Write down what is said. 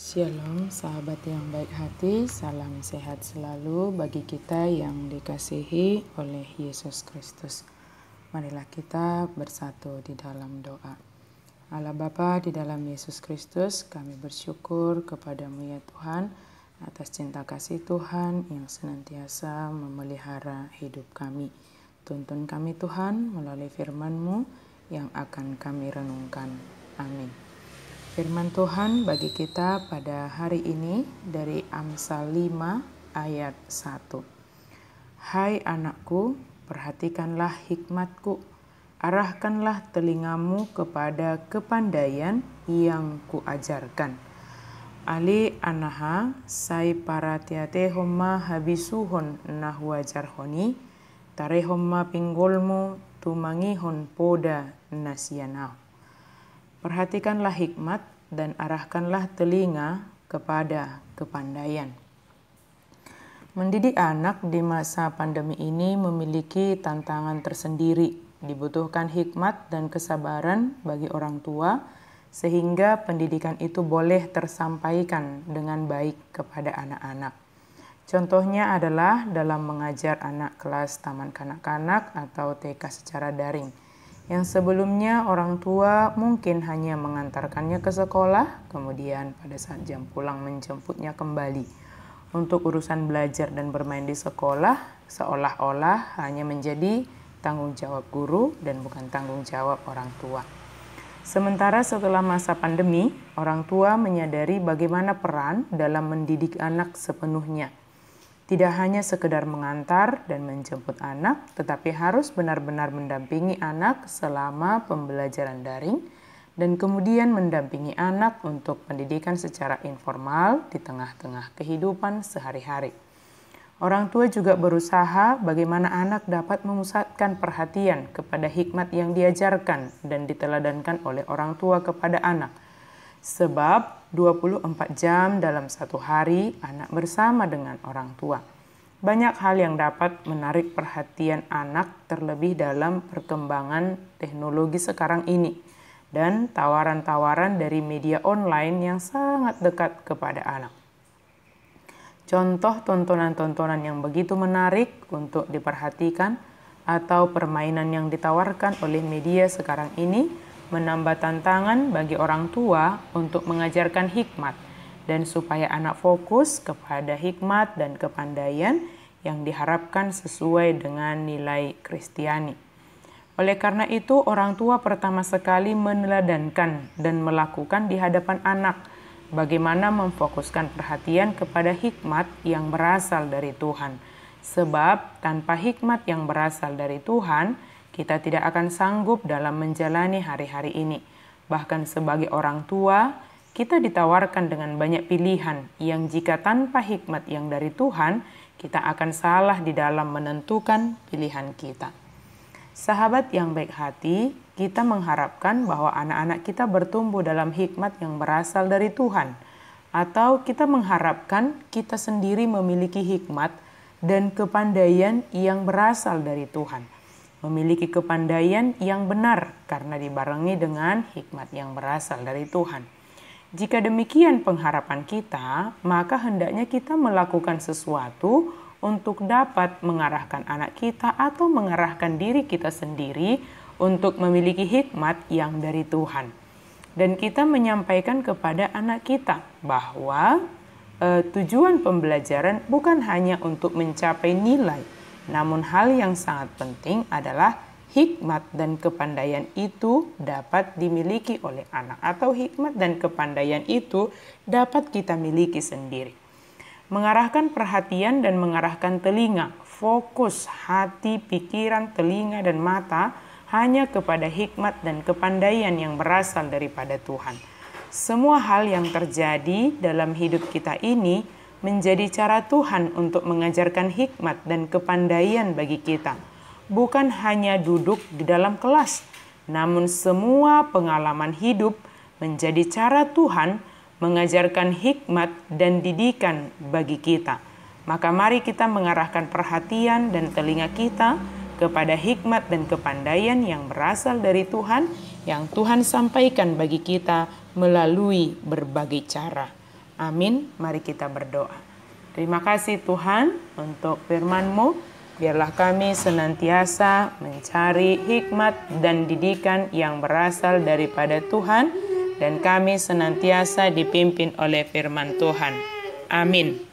Shalom sahabat yang baik hati, salam sehat selalu bagi kita yang dikasihi oleh Yesus Kristus. Marilah kita bersatu di dalam doa. Allah Bapa, di dalam Yesus Kristus kami bersyukur kepadamu ya Tuhan atas cinta kasih Tuhan yang senantiasa memelihara hidup kami. Tuntun kami Tuhan melalui firman-Mu yang akan kami renungkan. Amin. Firman Tuhan bagi kita pada hari ini dari Amsal 5 ayat 1. Hai anakku, perhatikanlah hikmatku, arahkanlah telingamu kepada kepandaian yang kuajarkan. Ali anaha sai paratiate homma habisuhon nahwajarhoni, tare homma pinggolmu tumangihon poda nasianau. Perhatikanlah hikmat dan arahkanlah telinga kepada kepandaian. Mendidik anak di masa pandemi ini memiliki tantangan tersendiri. Dibutuhkan hikmat dan kesabaran bagi orang tua sehingga pendidikan itu boleh tersampaikan dengan baik kepada anak-anak. Contohnya adalah dalam mengajar anak kelas taman kanak-kanak atau TK secara daring. Yang sebelumnya orang tua mungkin hanya mengantarkannya ke sekolah, kemudian pada saat jam pulang menjemputnya kembali. Untuk urusan belajar dan bermain di sekolah, seolah-olah hanya menjadi tanggung jawab guru dan bukan tanggung jawab orang tua. Sementara setelah masa pandemi, orang tua menyadari bagaimana peran dalam mendidik anak sepenuhnya. Tidak hanya sekedar mengantar dan menjemput anak, tetapi harus benar-benar mendampingi anak selama pembelajaran daring dan kemudian mendampingi anak untuk pendidikan secara informal di tengah-tengah kehidupan sehari-hari. Orang tua juga berusaha bagaimana anak dapat memusatkan perhatian kepada hikmat yang diajarkan dan diteladankan oleh orang tua kepada anak. Sebab 24 jam dalam satu hari anak bersama dengan orang tua. Banyak hal yang dapat menarik perhatian anak terlebih dalam perkembangan teknologi sekarang ini dan tawaran-tawaran dari media online yang sangat dekat kepada anak. Contoh tontonan-tontonan yang begitu menarik untuk diperhatikan atau permainan yang ditawarkan oleh media sekarang ini menambah tantangan bagi orang tua untuk mengajarkan hikmat dan supaya anak fokus kepada hikmat dan kepandaian yang diharapkan sesuai dengan nilai Kristiani. Oleh karena itu, orang tua pertama sekali meneladankan dan melakukan di hadapan anak bagaimana memfokuskan perhatian kepada hikmat yang berasal dari Tuhan. Sebab tanpa hikmat yang berasal dari Tuhan, kita tidak akan sanggup dalam menjalani hari-hari ini. Bahkan sebagai orang tua, kita ditawarkan dengan banyak pilihan yang jika tanpa hikmat yang dari Tuhan, kita akan salah di dalam menentukan pilihan kita. Sahabat yang baik hati, kita mengharapkan bahwa anak-anak kita bertumbuh dalam hikmat yang berasal dari Tuhan. Atau kita mengharapkan kita sendiri memiliki hikmat dan kepandaian yang berasal dari Tuhan. Memiliki kepandaian yang benar karena dibarengi dengan hikmat yang berasal dari Tuhan. Jika demikian pengharapan kita, maka hendaknya kita melakukan sesuatu untuk dapat mengarahkan anak kita atau mengarahkan diri kita sendiri untuk memiliki hikmat yang dari Tuhan. Dan kita menyampaikan kepada anak kita bahwa tujuan pembelajaran bukan hanya untuk mencapai nilai, namun hal yang sangat penting adalah hikmat dan kepandaian itu dapat dimiliki oleh anak atau hikmat dan kepandaian itu dapat kita miliki sendiri. Mengarahkan perhatian dan mengarahkan telinga, fokus hati, pikiran, telinga, dan mata hanya kepada hikmat dan kepandaian yang berasal daripada Tuhan. Semua hal yang terjadi dalam hidup kita ini menjadi cara Tuhan untuk mengajarkan hikmat dan kepandaian bagi kita. Bukan hanya duduk di dalam kelas, namun semua pengalaman hidup menjadi cara Tuhan mengajarkan hikmat dan didikan bagi kita. Maka mari kita mengarahkan perhatian dan telinga kita kepada hikmat dan kepandaian yang berasal dari Tuhan, yang Tuhan sampaikan bagi kita melalui berbagai cara. Amin. Mari kita berdoa. Terima kasih Tuhan untuk firman-Mu. Biarlah kami senantiasa mencari hikmat dan didikan yang berasal daripada Tuhan, dan kami senantiasa dipimpin oleh firman Tuhan. Amin.